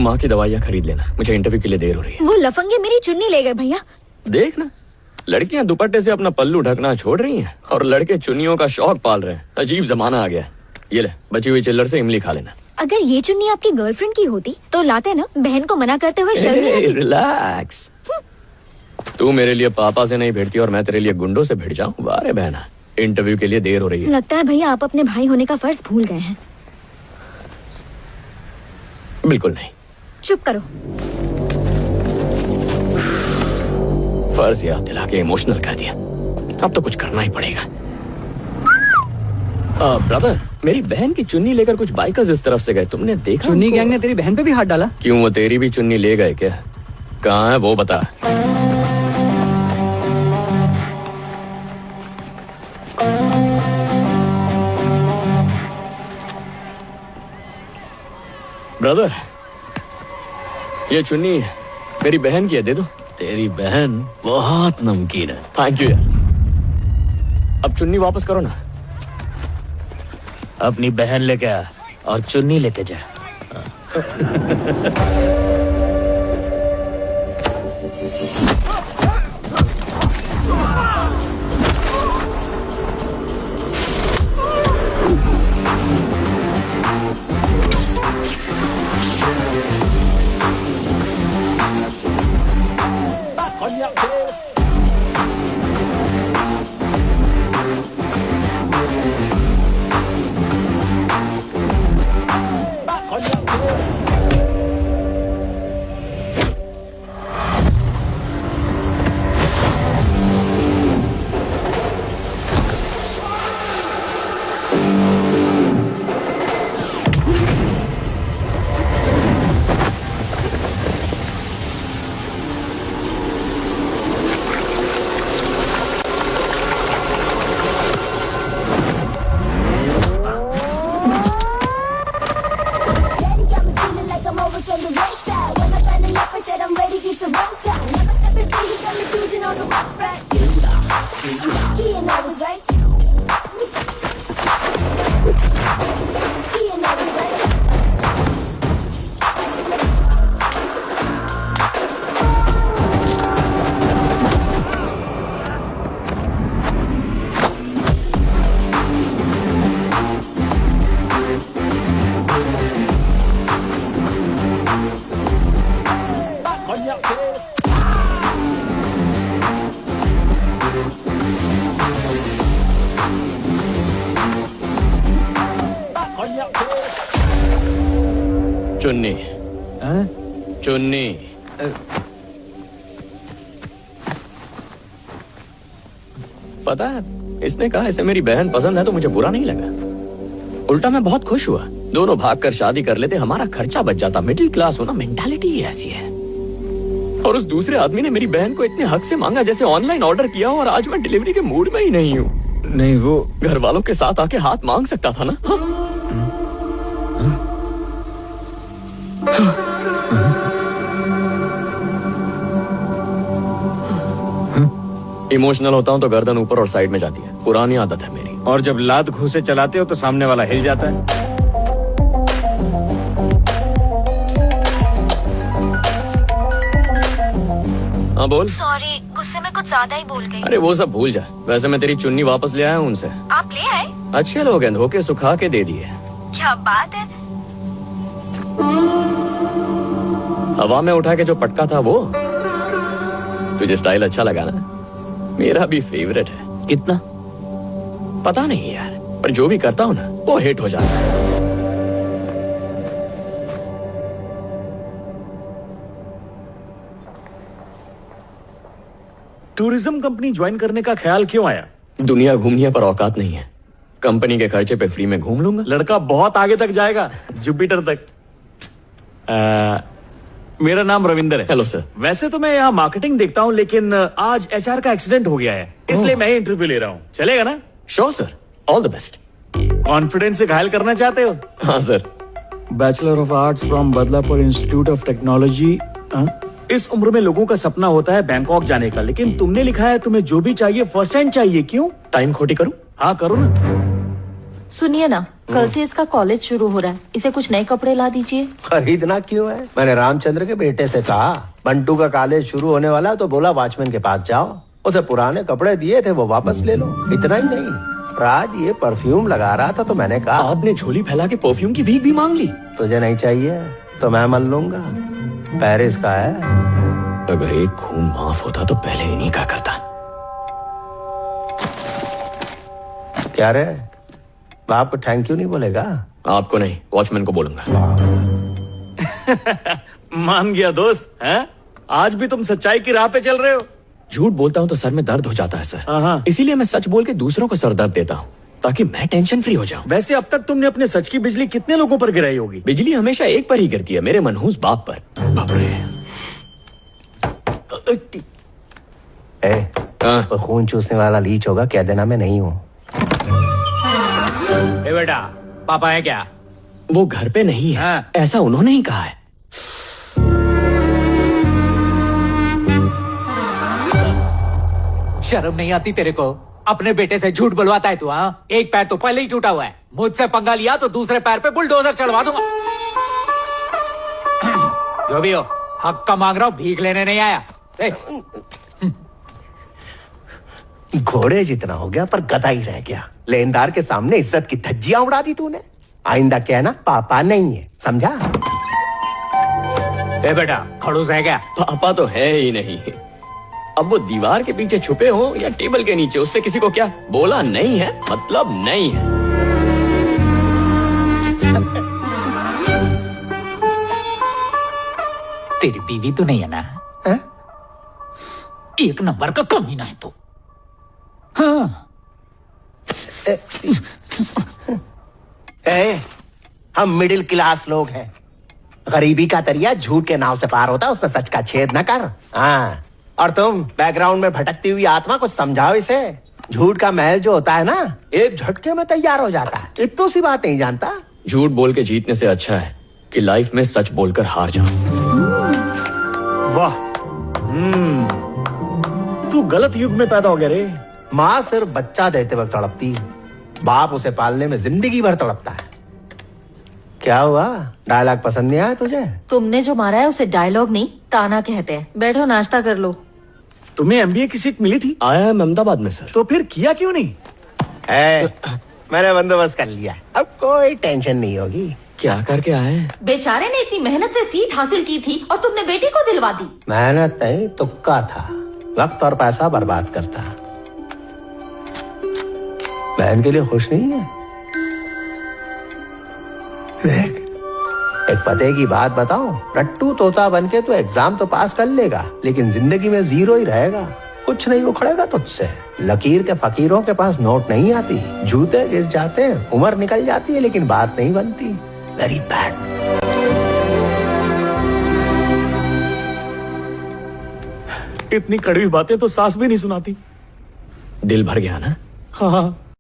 माँ की दवाइयाँ खरीद लेना, मुझे इंटरव्यू के लिए देर हो रही है। वो लफंगे मेरी चुन्नी ले गए भैया। देख ना, लड़कियां दुपट्टे से अपना पल्लू ढकना छोड़ रही हैं और लड़के चुन्नियों का शौक पाल रहे हैं। अजीब जमाना आ गया। ये ले, बची हुई चिल्लर से इमली खा लेना। अगर ये चुन्नी आपकी गर्लफ्रेंड की होती तो लाते ना, बहन को मना करते हुए शर्म नहीं आती? रिलैक्स। तू मेरे लिए पापा से नहीं भिड़ती और मैं तेरे लिए गुंडों से भिड़ जाऊं? वाह रे बहना, इंटरव्यू के लिए देर हो रही है। लगता है भैया आप अपने भाई होने का फर्ज भूल गए हैं। बिल्कुल नहीं। चुप करो। फर्ज याद दिला के इमोशनल कर दिया, अब तो कुछ करना ही पड़ेगा। ब्रदर, मेरी बहन की चुन्नी लेकर कुछ बाइकर्स इस तरफ से गए, तुमने देखा? चुन्नी गैंग ने तेरी बहन पे भी हाथ डाला? क्यों, वो तेरी भी चुन्नी ले गए क्या? कहाँ है वो बता। ब्रदर, ये चुन्नी मेरी बहन की है, दे दो। तेरी बहन बहुत नमकीन है। थैंक यू यार। अब चुन्नी वापस करो ना। अपनी बहन लेके आ और चुन्नी लेके जा। चुन्नी। चुन्नी। पता है, इसने कहा इसे मेरी बहन पसंद है तो मुझे बुरा नहीं लगा। उल्टा मैं बहुत खुश हुआ। दोनों भागकर शादी कर लेते, हमारा खर्चा बच जाता। मिडिल क्लास होना, मेंटालिटी ही ऐसी है। और उस दूसरे आदमी ने मेरी बहन को इतने हक से मांगा जैसे ऑनलाइन ऑर्डर किया हो, और आज मैं डिलीवरी के मूड में ही नहीं हूँ। नहीं, वो घर वालों के साथ आके हाथ मांग सकता था ना। इमोशनल होता हूं तो गर्दन ऊपर और साइड में जाती है, पुरानी आदत है मेरी। और जब लात घूंसे चलाते हो तो सामने वाला हिल जाता है। हाँ बोल। सॉरी, गुस्से में कुछ ज्यादा ही बोल गई। अरे वो सब भूल जा। वैसे मैं तेरी चुन्नी वापस ले आया हूँ उनसे। आप ले आए? अच्छे लोग हैं, धोके सुखा के दे दिए। क्या बात है। हवा में उठा के जो पटका था वो। तुझे स्टाइल अच्छा लगा ना? मेरा भी फेवरेट है। कितना? पता नहीं यार, पर जो भी करता हूँ ना वो हिट हो जाता है। टूरिज्म कंपनी ज्वाइन करने का ख्याल क्यों आया? दुनिया घूमनी है पर औकात नहीं है। कंपनी के खर्चे पे फ्री में घूम लूंगा। लड़का बहुत आगे तक जाएगा, जुपिटर तक। मेरा नाम रविंदर है। Hello sir. वैसे तो मैं यहाँ मार्केटिंग देखता हूँ, लेकिन आज एचआर का एक्सीडेंट हो गया है, इसलिए मैं इंटरव्यू ले रहा हूँ। चलेगा ना? Sure sir, all the best. Confidence से घायल करना चाहते हो? हाँ sir. Bachelor of arts from Badlapur institute of technology. इस उम्र में लोगों का सपना होता है बैंकॉक जाने का, लेकिन तुमने लिखा है तुम्हें जो भी चाहिए फर्स्ट हैंड चाहिए। क्यों? टाइम खोटी करूं? हाँ करो ना। सुनिए ना, कल से इसका कॉलेज शुरू हो रहा है, इसे कुछ नए कपड़े ला दीजिए। खरीदना क्यों है? मैंने रामचंद्र के बेटे से कहा बंटू का कॉलेज शुरू होने वाला है तो बोला वॉचमैन के पास जाओ, उसे पुराने कपड़े दिए थे वो वापस ले लो। इतना ही नहीं, राज ये परफ्यूम लगा रहा था तो मैंने कहा आपने झोली फैला के परफ्यूम की भीख भी मांग ली। तुझे नहीं चाहिए तो मैं मल लूंगा, पेरिस का है। अगर एक खून माफ होता तो पहले इन्हीं का करता। क्या रे, बाप को थैंक यू नहीं बोलेगा? आपको नहीं, वॉचमैन को बोलूंगा। मान गया दोस्त, हैं? आज भी तुम सच्चाई की राह पे चल रहे हो। झूठ बोलता हूं तो सर में दर्द हो जाता है हाँ। सर, इसीलिए मैं सच बोल के दूसरों को सर दर्द देता हूं ताकि मैं टेंशन फ्री हो जाऊं। वैसे अब तक तुमने अपने सच की बिजली कितने लोगों पर गिराई होगी? बिजली हमेशा एक पर ही गिरती है, मेरे मनहूस बाप पर। बाप रे। हाँ। वो खून चूसने वाला लीच होगा, कह देना मैं नहीं हूँ। बेटा, पापा है क्या? वो घर पे नहीं है। हाँ। ऐसा उन्होंने ही कहा है। शर्म नहीं आती तेरे को? अपने बेटे से झूठ बुलवाता है तू? हाँ, एक पैर तो पहले ही टूटा हुआ है, मुझसे पंगा लिया तो दूसरे पैर पे बुलडोजर चढ़वा दूंगा। जो भी हो, हक का मांग रहा हूं, भीख लेने नहीं आया। घोड़े जितना हो गया पर गधा ही रह गया। लेनदार के सामने इज्जत की धज्जियां उड़ा दी तूने। आइंदा कहना पापा नहीं है, समझा? ए बेटा, खड़ूस है क्या? पापा तो है ही नहीं। अब वो दीवार के पीछे छुपे हो या टेबल के नीचे, उससे किसी को क्या? बोला नहीं है मतलब नहीं है। तेरी बीवी तो नहीं है ना? है? एक नंबर का कमीना है तू। हाँ। हम मिडिल क्लास लोग हैं। गरीबी का दरिया झूठ के नाव से पार होता है, उसमें सच का छेद न कर। हाँ, और तुम बैकग्राउंड में भटकती हुई आत्मा को समझाओ इसे। झूठ का महल जो होता है ना, एक झटके में तैयार हो जाता है। इतनी सी बात नहीं जानता? झूठ बोल के जीतने से अच्छा है कि लाइफ में सच बोलकर हार जाओ। वाह, तू गलत युग में पैदा हो गया रे। माँ सिर्फ बच्चा देते वक्त तड़पती, बाप उसे पालने में जिंदगी भर तड़पता है। क्या हुआ, डायलॉग पसंद नहीं आया तुझे? तुमने जो मारा है उसे डायलॉग नहीं, ताना कहते हैं। बैठो, नाश्ता कर लो। तुम्हें एमबीए की सीट मिली थी? आया है अहमदाबाद में सर। तो फिर किया क्यों नहीं? मैंने बंदोबस्त कर लिया, अब कोई टेंशन नहीं होगी। क्या करके आए हैं? बेचारे ने इतनी मेहनत से सीट हासिल की थी और तुमने बेटी को दिलवा दी। मेहनत नहीं, तुक्का था। वक्त और पैसा बर्बाद करता। बहन के लिए खुश नहीं है? देख, एक पते की बात बताऊं, रट्टू तोता बनके तो एग्जाम तो पास कर लेगा, लेकिन जिंदगी में जीरो ही रहेगा। कुछ नहीं उखड़ेगा तुझसे। लकीर के फकीरों के पास नोट नहीं आती, जूते गिर जाते हैं, उम्र निकल जाती है, लेकिन बात नहीं बनती। Very bad. इतनी कड़वी बातें तो सास भी नहीं सुनाती। दिल भर गया ना? हाँ।